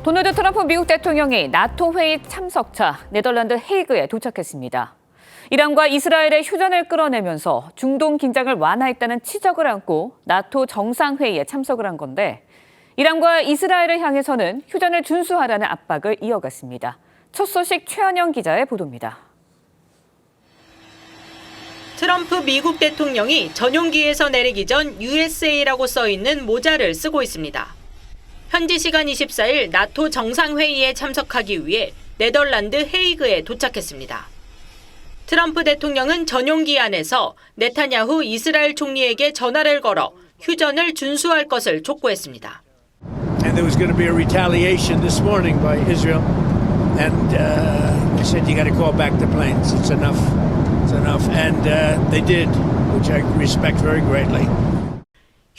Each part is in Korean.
도널드 트럼프 미국 대통령이 나토 회의 참석차 네덜란드 헤이그에 도착했습니다. 이란과 이스라엘의 휴전을 끌어내면서 중동 긴장을 완화했다는 치적을 안고 나토 정상회의에 참석을 한 건데 이란과 이스라엘을 향해서는 휴전을 준수하라는 압박을 이어갔습니다. 첫 소식 최현영 기자의 보도입니다. 트럼프 미국 대통령이 전용기에서 내리기 전 USA라고 써있는 모자를 쓰고 있습니다. 현지 시간 24일 나토 정상회의에 참석하기 위해 네덜란드 헤이그에 도착했습니다. 트럼프 대통령은 전용기 안에서 네타냐후 이스라엘 총리에게 전화를 걸어 휴전을 준수할 것을 촉구했습니다. And there was going to be a retaliation this morning by Israel, and they said you got to call back the planes. It's enough. It's enough, and they did, which I respect very greatly.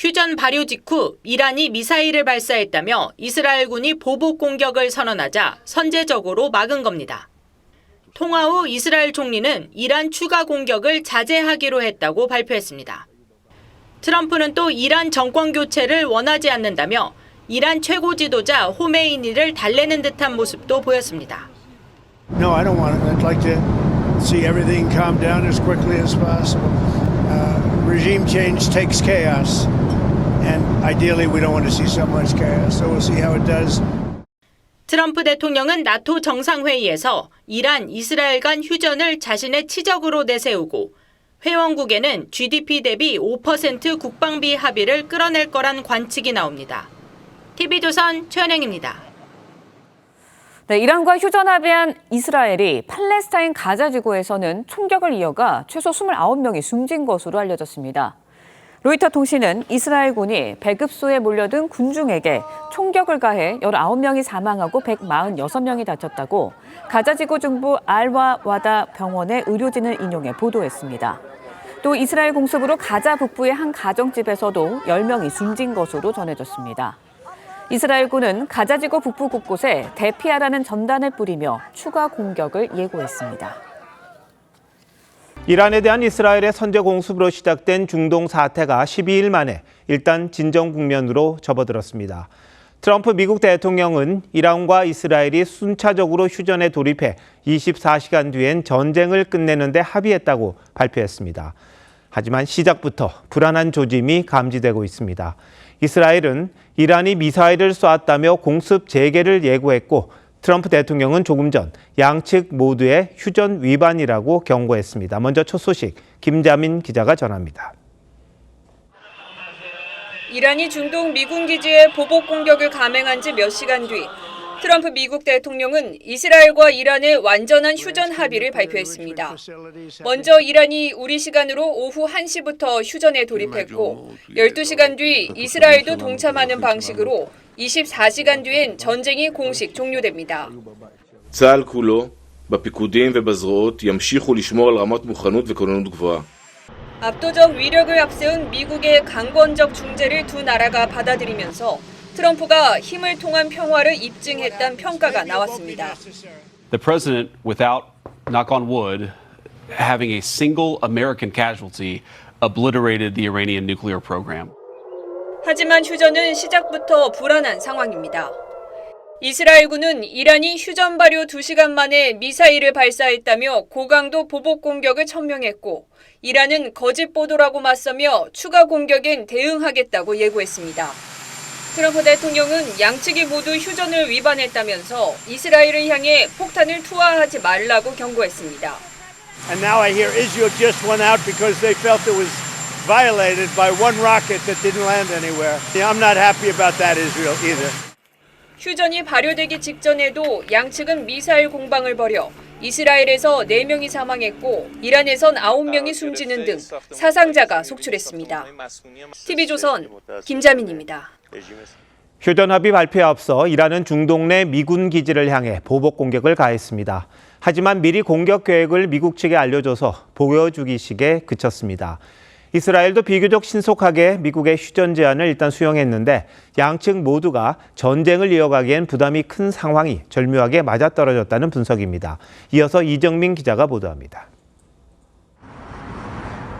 휴전 발효 직후 이란이 미사일을 발사했다며 이스라엘군이 보복 공격을 선언하자 선제적으로 막은 겁니다. 통화 후 이스라엘 총리는 이란 추가 공격을 자제하기로 했다고 발표했습니다. 트럼프는 또 이란 정권 교체를 원하지 않는다며 이란 최고 지도자 호메이니를 달래는 듯한 모습도 보였습니다. No, I don't want it. I'd like to see everything calm down as quickly as possible. Regime change takes chaos, and ideally we don't want to see so much chaos. So we'll see how it does. 트럼프 대통령은 나토 정상회의에서 이란, 이스라엘 간 휴전을 자신의 치적으로 내세우고 회원국에는 GDP 대비 5% 국방비 합의를 끌어낼 거란 관측이 나옵니다. TV조선 최현영입니다. 네, 이란과 휴전 합의한 이스라엘이 팔레스타인 가자 지구에서는 총격을 이어가 최소 29명이 숨진 것으로 알려졌습니다. 로이터 통신은 이스라엘군이 배급소에 몰려든 군중에게 총격을 가해 19명이 사망하고 146명이 다쳤다고 가자지구 중부 알와와다 병원의 의료진을 인용해 보도했습니다. 또 이스라엘 공습으로 가자 북부의 한 가정집에서도 10명이 숨진 것으로 전해졌습니다. 이스라엘군은 가자지구 북부 곳곳에 대피하라는 전단을 뿌리며 추가 공격을 예고했습니다. 이란에 대한 이스라엘의 선제 공습으로 시작된 중동 사태가 12일 만에 일단 진정 국면으로 접어들었습니다. 트럼프 미국 대통령은 이란과 이스라엘이 순차적으로 휴전에 돌입해 24시간 뒤엔 전쟁을 끝내는 데 합의했다고 발표했습니다. 하지만 시작부터 불안한 조짐이 감지되고 있습니다. 이스라엘은 이란이 미사일을 쏘았다며 공습 재개를 예고했고 트럼프 대통령은 조금 전 양측 모두의 휴전 위반이라고 경고했습니다. 먼저 첫 소식 김자민 기자가 전합니다. 이란이 중동 미군 기지에 보복 공격을 감행한 지 몇 시간 뒤 트럼프 미국 대통령은 이스라엘과 이란의 완전한 휴전 합의를 발표했습니다. 먼저 이란이 우리 시간으로 오후 1시부터 휴전에 돌입했고 12시간 뒤 이스라엘도 동참하는 방식으로 24시간 뒤엔 전쟁이 공식 종료됩니다. צה"ל כולו בפיקודים ובזרועות ימשיכו לשמור על רמת מוכנות וכוננות גבוהה. 압도적 위력을 앞세운 미국의 강권적 중재를 두 나라가 받아들이면서 트럼프가 힘을 통한 평화를 입증했다는 평가가 나왔습니다. The president, without, knock on wood, having a single American casualty, obliterated the Iranian nuclear program. 하지만 휴전은 시작부터 불안한 상황입니다. 이스라엘군은 이란이 휴전 발효 2시간 만에 미사일을 발사했다며 고강도 보복 공격을 천명했고 이란은 거짓 보도라고 맞서며 추가 공격엔 대응하겠다고 예고했습니다. 트럼프 대통령은 양측이 모두 휴전을 위반했다면서 이스라엘을 향해 폭탄을 투하하지 말라고 경고했습니다. And now I hear Israel just went out because they felt it was violated by one rocket that didn't land anywhere. I'm not happy about that, Israel, either. 휴전이 발효되기 직전에도 양측은 미사일 공방을 벌여 이스라엘에서 4명이 사망했고 이란에선 9명이 숨지는 등 사상자가 속출했습니다. TV조선 김자민입니다. 휴전 합의 발표에 앞서 이란은 중동 내 미군 기지를 향해 보복 공격을 가했습니다. 하지만 미리 공격 계획을 미국 측에 알려줘서 보여주기식에 그쳤습니다. 이스라엘도 비교적 신속하게 미국의 휴전 제안을 일단 수용했는데 양측 모두가 전쟁을 이어가기엔 부담이 큰 상황이 절묘하게 맞아떨어졌다는 분석입니다. 이어서 이정민 기자가 보도합니다.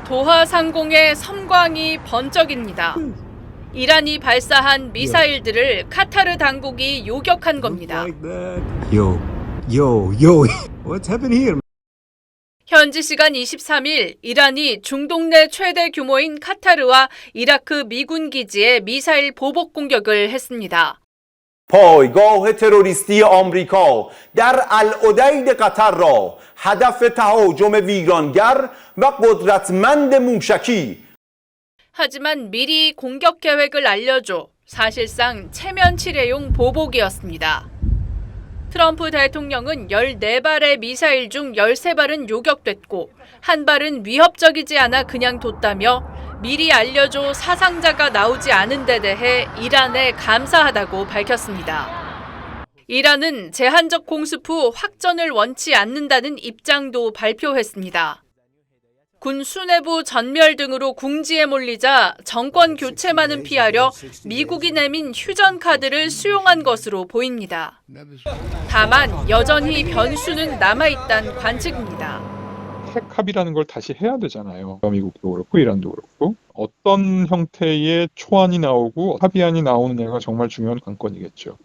도하 상공에 섬광이 번쩍입니다. 이란이 발사한 미사일들을 카타르 당국이 요격한 겁니다. Yo, what's happening here? 현지 시간 23일 이란이 중동 내 최대 규모인 카타르와 이라크 미군 기지에 미사일 보복 공격을 했습니다. پایگاه تروریستی آمریکا در العدید قطر را هدف تهاجم ویرانگر و قدرتمند موشکی. 하지만 미리 공격 계획을 알려줘 사실상 체면치레용 보복이었습니다. 트럼프 대통령은 14발의 미사일 중 13발은 요격됐고 한 발은 위협적이지 않아 그냥 뒀다며 미리 알려줘 사상자가 나오지 않은 데 대해 이란에 감사하다고 밝혔습니다. 이란은 제한적 공습 후 확전을 원치 않는다는 입장도 발표했습니다. 군 수뇌부 전멸 등으로 궁지에 몰리자 정권 교체만은 피하려 미국이 내민 휴전 카드를 수용한 것으로 보입니다. 다만 여전히 변수는 남아있다는 관측입니다. 핵 합의라는 걸 다시 해야 되잖아요. 미국도 그렇고 이란도 그렇고 어떤 형태의 초안이 나오고 합의안이 나오느냐가 정말 중요한 관건이겠죠.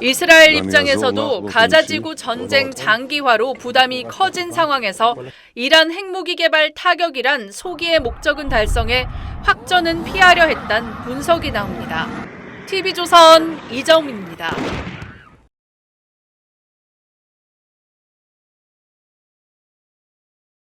이스라엘 입장에서도 가자지구 전쟁 장기화로 부담이 커진 상황에서 이란 핵무기 개발 타격이란 소기의 목적은 달성해 확전은 피하려 했단 분석이 나옵니다. TV조선 이정민입니다.